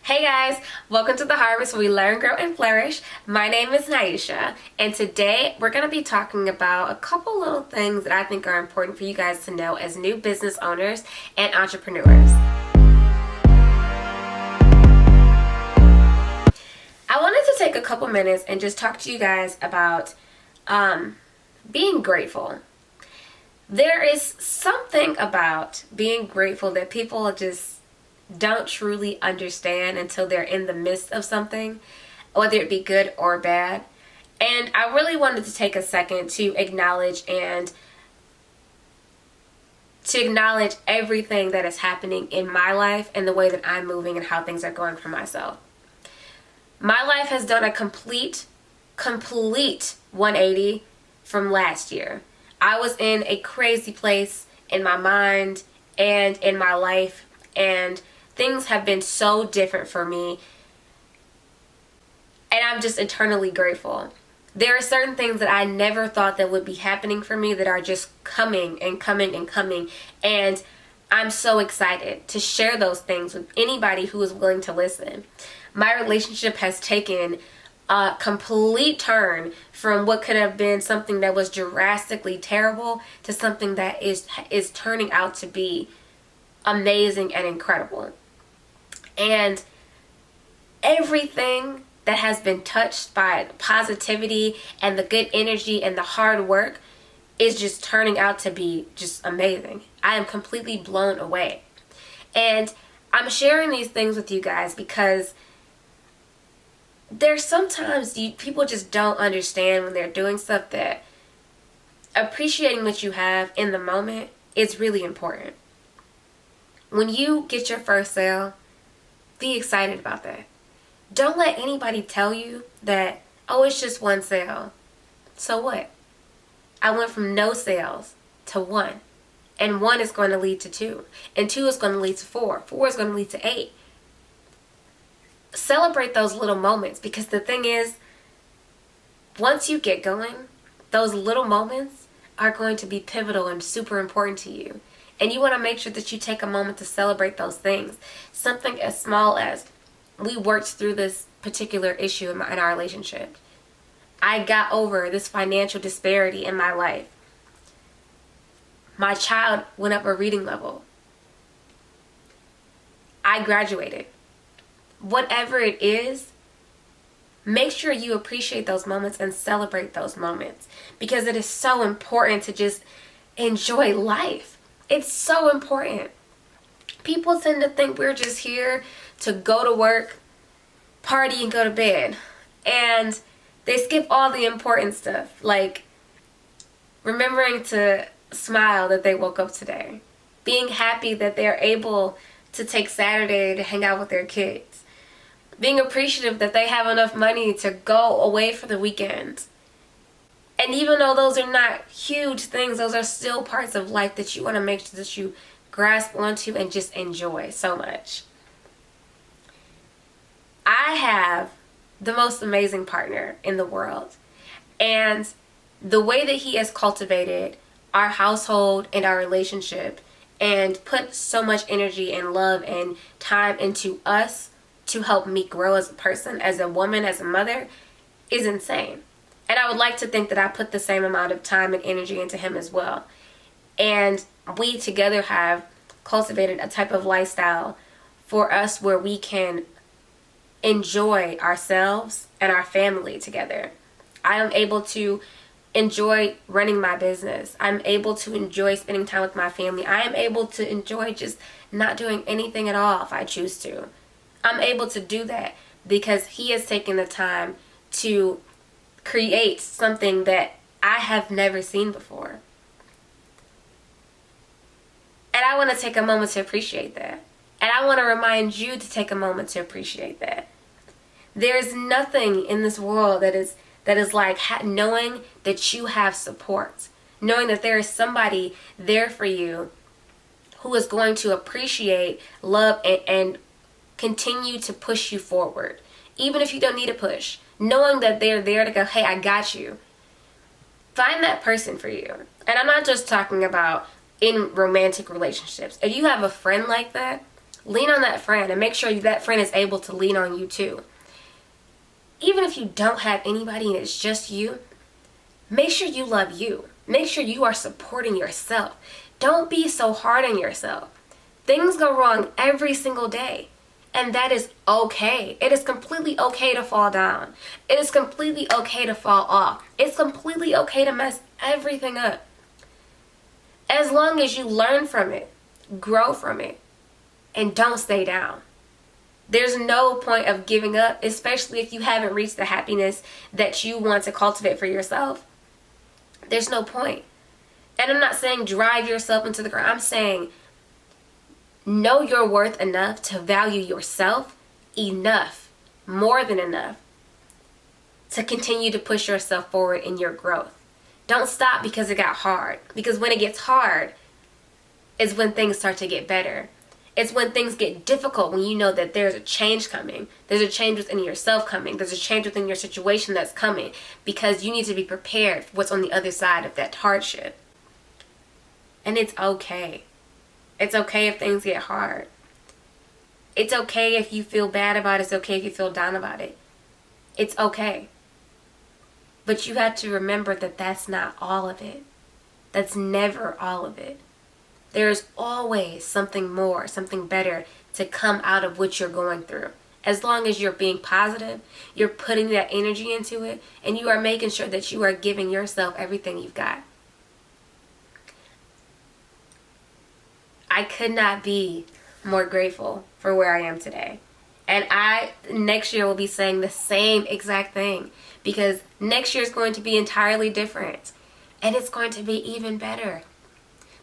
Hey guys, welcome to The Harvest where we learn, grow, and flourish. My name is Nyeisha, and today we're going to be talking about a couple little things that I think are important for you guys to know as new business owners and entrepreneurs. I wanted to take a couple minutes and just talk to you guys about being grateful. There is something about being grateful that people just don't truly understand until they're in the midst of something, whether it be good or bad. And I really wanted to take a second to acknowledge everything that is happening in my life and the way that I'm moving and how things are going for myself. My life has done a complete 180 from last year. I was in a crazy place in my mind and in my life, and things have been so different for me, and I'm just eternally grateful. There are certain things that I never thought that would be happening for me that are just coming and coming and coming, and I'm so excited to share those things with anybody who is willing to listen. My relationship has taken a complete turn from what could have been something that was drastically terrible to something that is turning out to be amazing and incredible. And everything that has been touched by positivity and the good energy and the hard work is just turning out to be just amazing. I am completely blown away. And I'm sharing these things with you guys because there's sometimes people just don't understand when they're doing stuff that appreciating what you have in the moment is really important. When you get your first sale, be excited about that. Don't let anybody tell you that, oh, it's just one sale. So what? I went from no sales to one. And one is going to lead to two. And two is going to lead to four. Four is going to lead to 8. Celebrate those little moments, because the thing is, once you get going, those little moments are going to be pivotal and super important to you. And you want to make sure that you take a moment to celebrate those things. Something as small as, we worked through this particular issue in our relationship. I got over this financial disparity in my life. My child went up a reading level. I graduated. Whatever it is, make sure you appreciate those moments and celebrate those moments, because it is so important to just enjoy life. It's so important. People tend to think we're just here to go to work, party, and go to bed. And they skip all the important stuff, like remembering to smile that they woke up today, being happy that they're able to take Saturday to hang out with their kids, being appreciative that they have enough money to go away for the weekend. And even though those are not huge things, those are still parts of life that you want to make sure that you grasp onto and just enjoy so much. I have the most amazing partner in the world. And the way that he has cultivated our household and our relationship and put so much energy and love and time into us to help me grow as a person, as a woman, as a mother, is insane. And I would like to think that I put the same amount of time and energy into him as well. And we together have cultivated a type of lifestyle for us where we can enjoy ourselves and our family together. I am able to enjoy running my business. I'm able to enjoy spending time with my family. I am able to enjoy just not doing anything at all if I choose to. I'm able to do that because he has taken the time to create something that I have never seen before. And I want to take a moment to appreciate that. And I want to remind you to take a moment to appreciate that. There is nothing in this world that is like knowing that you have support. Knowing that there is somebody there for you who is going to appreciate, love, and continue to push you forward. Even if you don't need a push. Knowing that they're there to go, hey, I got you. Find that person for you. And I'm not just talking about in romantic relationships. If you have a friend like that, Lean on that friend and make sure that friend is able to lean on you too. Even if you don't have anybody and it's just you, make sure you love you. Make sure you are supporting yourself. Don't be so hard on yourself. Things go wrong every single day. And that is okay. It is completely okay to fall down. It is completely okay to fall off. It's completely okay to mess everything up. As long as you learn from it, grow from it, and don't stay down. There's no point of giving up, especially if you haven't reached the happiness that you want to cultivate for yourself. There's no point. And I'm not saying drive yourself into the ground. I'm saying know your worth enough to value yourself enough, more than enough, to continue to push yourself forward in your growth. Don't stop because it got hard. Because when it gets hard is when things start to get better. It's when things get difficult, when you know that there's a change coming. There's a change within yourself coming. There's a change within your situation that's coming, because you need to be prepared for what's on the other side of that hardship. And it's okay. It's okay if things get hard. It's okay if you feel bad about it. It's okay if you feel down about it. It's okay. But you have to remember that that's not all of it. That's never all of it. There's always something more, something better to come out of what you're going through. As long as you're being positive, you're putting that energy into it, and you are making sure that you are giving yourself everything you've got. I could not be more grateful for where I am today. And next year will be saying the same exact thing, because next year is going to be entirely different, and it's going to be even better.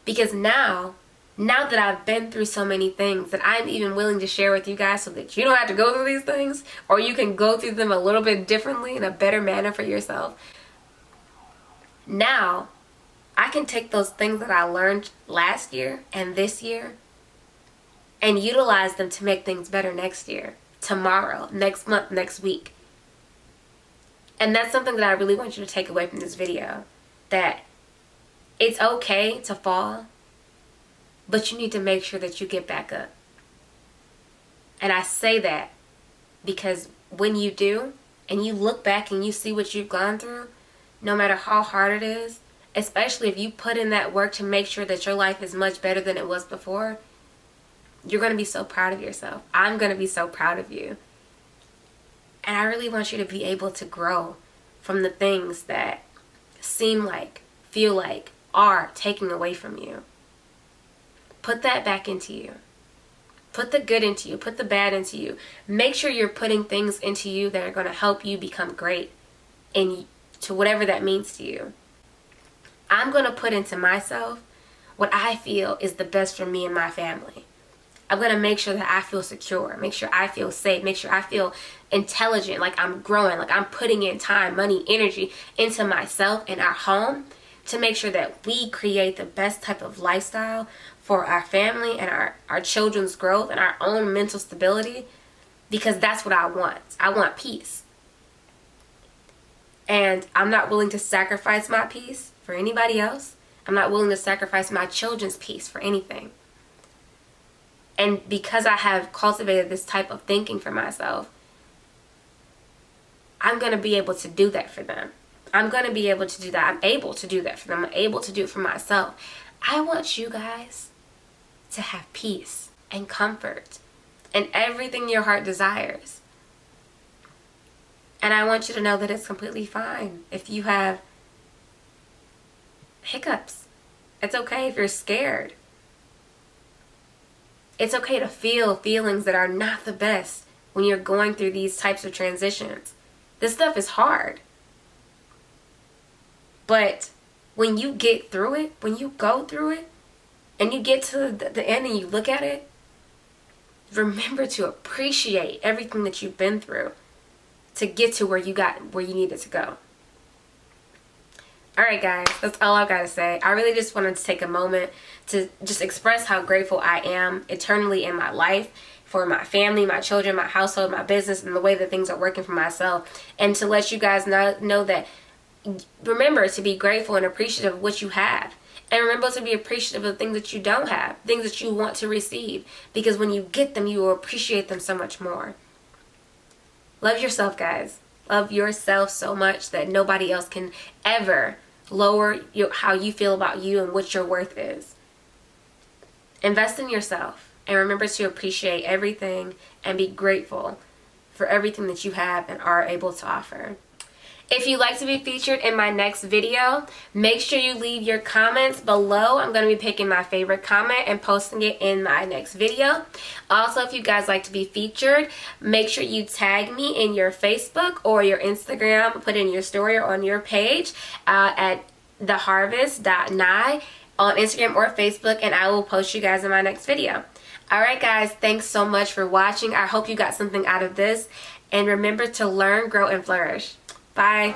Because now that I've been through so many things that I'm even willing to share with you guys, so that you don't have to go through these things, or you can go through them a little bit differently in a better manner for yourself. Now I can take those things that I learned last year and this year and utilize them to make things better next year, tomorrow, next month, next week. And that's something that I really want you to take away from this video. That it's okay to fall, but you need to make sure that you get back up. And I say that because when you do, and you look back and you see what you've gone through, no matter how hard it is, especially if you put in that work to make sure that your life is much better than it was before, you're going to be so proud of yourself. I'm going to be so proud of you. And I really want you to be able to grow from the things that seem like, feel like, are taking away from you. Put that back into you. Put the good into you. Put the bad into you. Make sure you're putting things into you that are going to help you become great, and to whatever that means to you. I'm going to put into myself what I feel is the best for me and my family. I'm going to make sure that I feel secure, make sure I feel safe, make sure I feel intelligent, like I'm growing, like I'm putting in time, money, energy into myself and our home, to make sure that we create the best type of lifestyle for our family and our children's growth and our own mental stability, because that's what I want. I want peace. And I'm not willing to sacrifice my peace for anybody else. I'm not willing to sacrifice my children's peace for anything. And because I have cultivated this type of thinking for myself, I'm going to be able to do that for them. I'm going to be able to do that. I'm able to do that for them. I'm able to do it for myself. I want you guys to have peace and comfort and everything your heart desires. And I want you to know that it's completely fine if you have hiccups. It's okay if you're scared. It's okay to feel feelings that are not the best when you're going through these types of transitions. This stuff is hard. But when you get through it, when you go through it, and you get to the end and you look at it, remember to appreciate everything that you've been through to get to where you needed to go. Alright guys, that's all I've got to say. I really just wanted to take a moment to just express how grateful I am eternally in my life, for my family, my children, my household, my business, and the way that things are working for myself. And to let you guys know that, remember to be grateful and appreciative of what you have. And remember to be appreciative of the things that you don't have, things that you want to receive, because when you get them, you will appreciate them so much more. Love yourself, guys. Love yourself so much that nobody else can ever lower how you feel about you and what your worth is. Invest in yourself and remember to appreciate everything and be grateful for everything that you have and are able to offer. If you'd like to be featured in my next video, make sure you leave your comments below. I'm going to be picking my favorite comment and posting it in my next video. Also, if you guys like to be featured, make sure you tag me in your Facebook or your Instagram, put in your story or on your page at theharvest.nye on Instagram or Facebook, and I will post you guys in my next video. Alright guys, thanks so much for watching. I hope you got something out of this, and remember to learn, grow, and flourish. Bye.